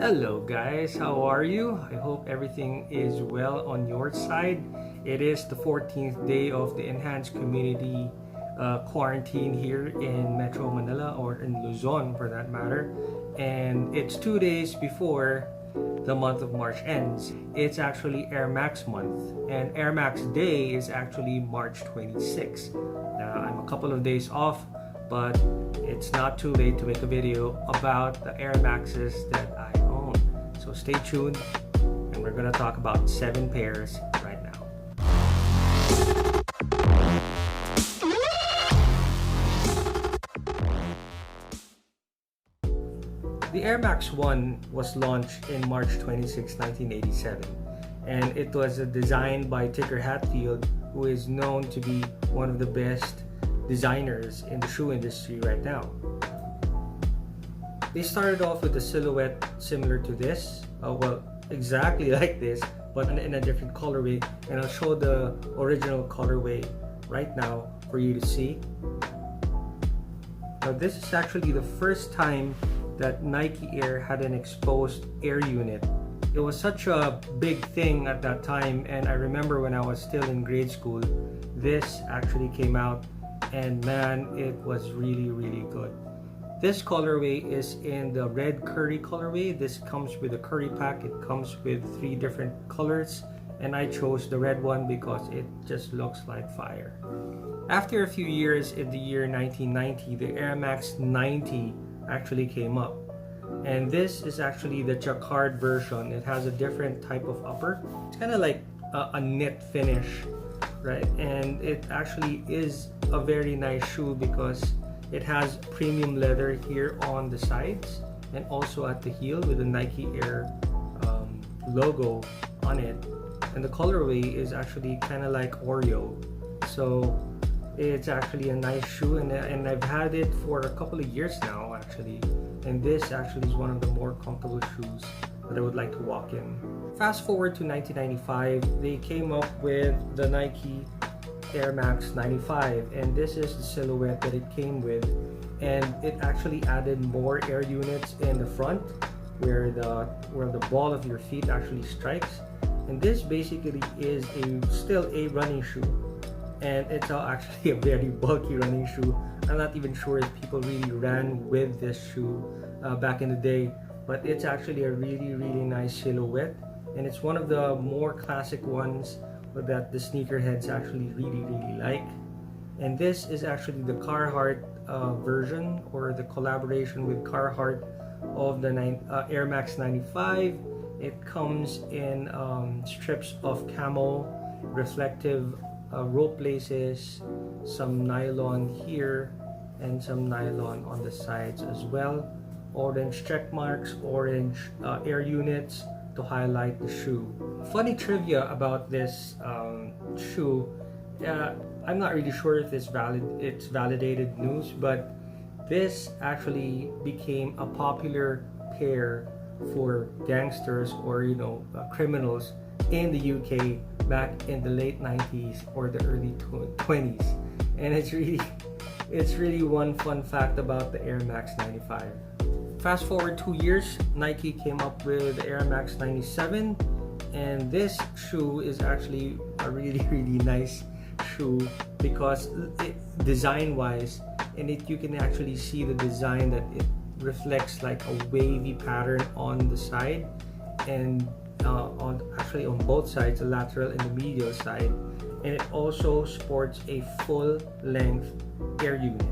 Hello guys, how are you? I hope everything is well on your side. It is the 14th day of the enhanced community quarantine here in Metro Manila, or in Luzon for that matter, and it's 2 days before the month of March ends. It's actually Air Max month, and Air Max Day is actually March 26th. Now I'm a couple of days off, but it's not too late to make a video about the Air Maxes that I own. So stay tuned, and we're gonna talk about 7 pairs right now. The Air Max 1 was launched in March 26, 1987, and it was designed by Tigger Hatfield, who is known to be one of the best designers in the shoe industry right now. They started off with a silhouette similar to this, exactly like this, but in a different colorway, and I'll show the original colorway right now for you to see. Now this is actually the first time that Nike Air had an exposed air unit. It was such a big thing at that time, and I remember when I was still in grade school, this actually came out, and man, it was really good. This colorway is in the red curry colorway. This comes with a curry pack. It comes with 3 different colors, and I chose the red one because it just looks like fire. After a few years, in the year 1990, the Air Max 90 actually came up, and this is actually the jacquard version. It has a different type of upper. It's kind of like a knit finish, right? And it actually is a very nice shoe because it has premium leather here on the sides and also at the heel with the Nike Air logo on it, and the colorway is actually kind of like Oreo, so it's actually a nice shoe, and I've had it for a couple of years now actually, and this actually is one of the more comfortable shoes that I would like to walk in. Fast forward to 1995, they came up with the Nike Air Max 95, and this is the silhouette that it came with, and it actually added more air units in the front where the ball of your feet actually strikes, and this basically is still a running shoe, and it's actually a very bulky running shoe. I'm not even sure if people really ran with this shoe back in the day, but it's actually a really nice silhouette, and it's one of the more classic ones that the sneakerheads actually really like. And this is actually the Carhartt version, or the collaboration with Carhartt of the Air Max 95. It comes in strips of camo, reflective rope laces, some nylon here, and some nylon on the sides as well. Orange check marks, orange air units to highlight the shoe. Funny trivia about this shoe, I'm not really sure if it's validated news, but this actually became a popular pair for gangsters, or criminals in the UK back in the late 90s or the early 20s, and it's really one fun fact about the Air Max 95. Fast forward 2 years, Nike came up with the Air Max 97, and this shoe is actually a really nice shoe because design wise, and you can actually see the design that it reflects like a wavy pattern on the side, and on both sides, the lateral and the medial side, and it also sports a full length air unit,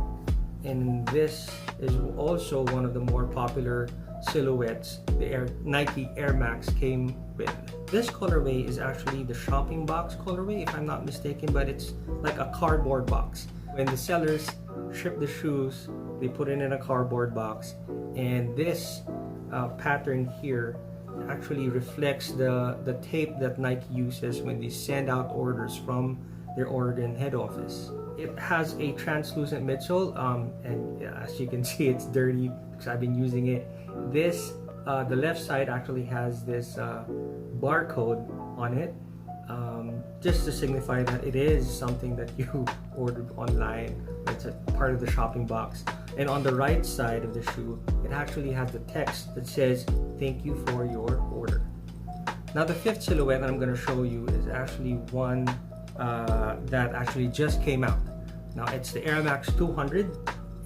and this is also one of the more popular silhouettes the Nike Air Max came with. This colorway is actually the shopping box colorway, if I'm not mistaken, but it's like a cardboard box. When the sellers ship the shoes, they put it in a cardboard box, and this pattern here actually reflects the tape that Nike uses when they send out orders from their Oregon head office. It has a translucent midsole, and as you can see, it's dirty because I've been using it. The left side actually has this barcode on it, just to signify that it is something that you ordered online. It's a part of the shopping box. And on the right side of the shoe, it actually has the text that says, "Thank you for your order." Now the fifth silhouette I'm going to show you is actually one that actually just came out. Now it's the Air Max 200,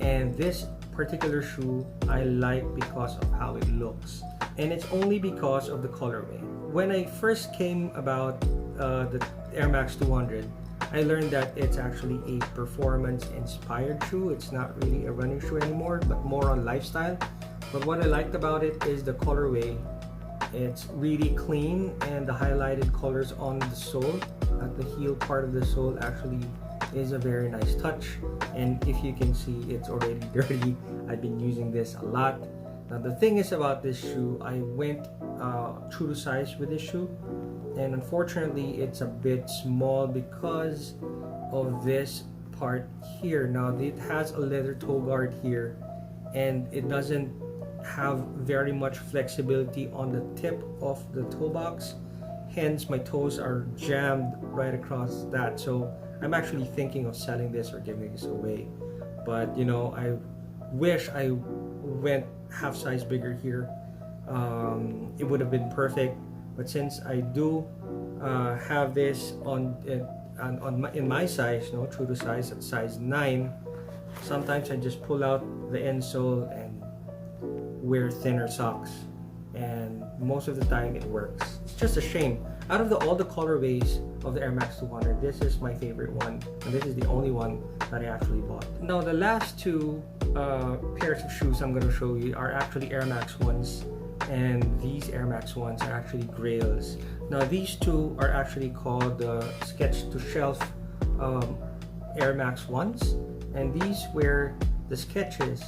and this particular shoe I like because of how it looks, and it's only because of the colorway. When I first came about the Air Max 200, I learned that it's actually a performance inspired shoe. It's not really a running shoe anymore, but more on lifestyle. But what I liked about it is the colorway. It's really clean, and the highlighted colors on the sole, at the heel part of the sole, actually is a very nice touch. And if you can see, it's already dirty. I've been using this a lot. Now the thing is about this shoe, I went true to size with this shoe, and unfortunately it's a bit small because of this part here. Now it has a leather toe guard here, and it doesn't have very much flexibility on the tip of the toe box, hence my toes are jammed right across that. So I'm actually thinking of selling this or giving this away, but you know, I wish I went half size bigger here. It would have been perfect, but since I do have this in my size, no, true to size, at size 9, sometimes I just pull out the insole and wear thinner socks, and most of the time it works. It's just a shame. Out of all the colorways of the Air Max 200, this is my favorite one, and this is the only one that I actually bought. Now the last two pairs of shoes I'm going to show you are actually Air Max ones, and these Air Max ones are actually grails. Now these two are actually called the Sketch to Shelf Air Max ones, and these were the sketches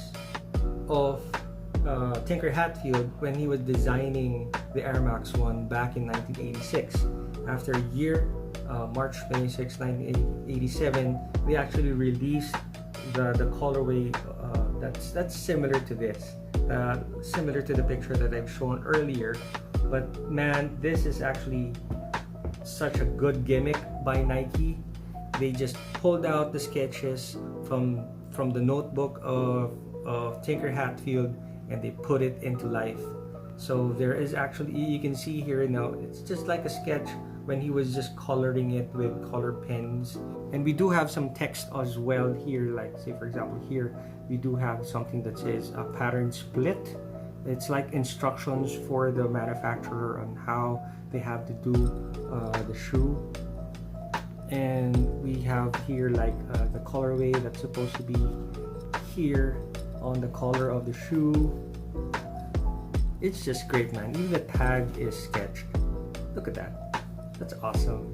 of Tinker Hatfield when he was designing the Air Max 1 back in 1986. After a year, March 26, 1987, they actually released the colorway that's similar to this, similar to the picture that I've shown earlier. But man, this is actually such a good gimmick by Nike. They just pulled out the sketches from the notebook of Tinker Hatfield, and they put it into life. So there is actually, you can see here now, it's just like a sketch when he was just coloring it with color pens. And we do have some text as well here, like say for example here, we do have something that says a pattern split. It's like instructions for the manufacturer on how they have to do the shoe. And we have here like the colorway that's supposed to be here on the collar of the shoe. It's just great, man. Even the tag is sketched. Look at that. That's awesome.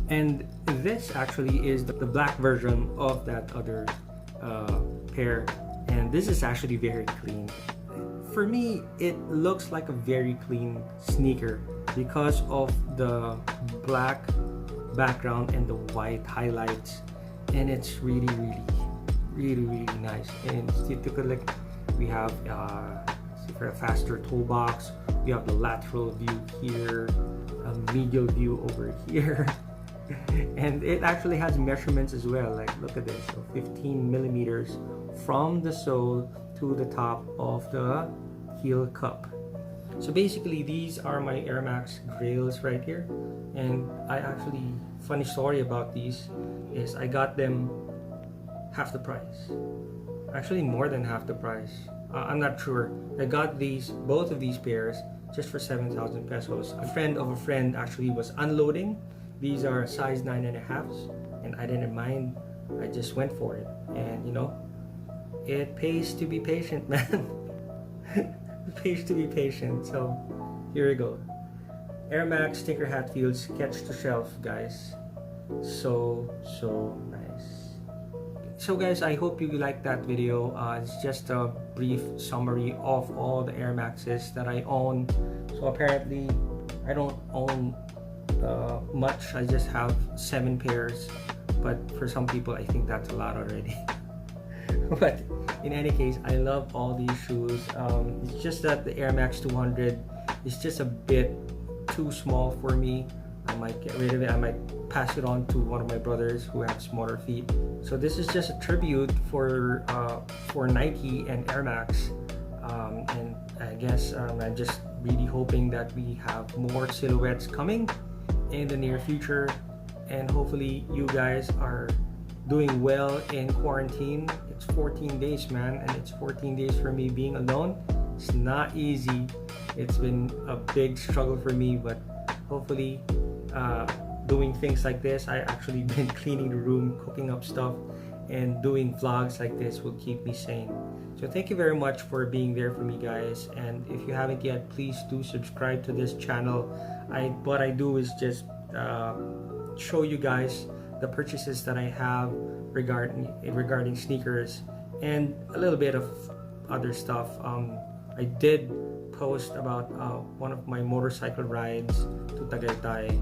And this actually is the black version of that other pair, and this is actually very clean. For me, it looks like a very clean sneaker because of the black background and the white highlights, and it's really nice. And look, we have for a faster toe box, we have the lateral view here, a medial view over here, and it actually has measurements as well. Like look at this, so 15 millimeters from the sole to the top of the heel cup. So basically these are my Air Max grails right here, and I actually, funny story about these is I got them half the price, actually more than half the price. I'm not sure. I got both of these pairs just for 7,000 pesos. A friend of a friend actually was unloading. These are size 9.5s, and I didn't mind. I just went for it, and you know, it pays to be patient, man. It pays to be patient. So here we go. Air Max Tinker Hatfield Sketch to Shelf, guys. So nice. So guys, I hope you liked that video. It's just a brief summary of all the Air Maxes that I own. So apparently I don't own much. I just have 7 pairs, but for some people I think that's a lot already. But in any case, I love all these shoes. It's just that the Air Max 200 is just a bit too small for me. I might get rid of it. I might pass it on to one of my brothers who have smaller feet. So this is just a tribute for Nike and Air Max. And I guess I'm just really hoping that we have more silhouettes coming in the near future, and hopefully you guys are doing well in quarantine. It's 14 days, man, and it's 14 days for me being alone. It's not easy. It's been a big struggle for me, but hopefully doing things like this, I actually been cleaning the room, cooking up stuff, and doing vlogs like this will keep me sane. So thank you very much for being there for me, guys, and if you haven't yet, please do subscribe to this channel. What I do is just show you guys the purchases that I have regarding sneakers and a little bit of other stuff. I did post about one of my motorcycle rides to Tagaytay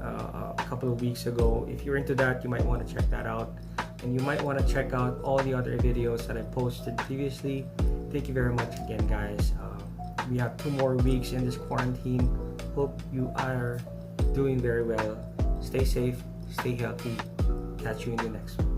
a couple of weeks ago. If you're into that, you might want to check that out, and you might want to check out all the other videos that I posted previously. Thank you very much again, guys. We have 2 more weeks in this quarantine. Hope you are doing very well. Stay safe, stay healthy. Catch you in the next one.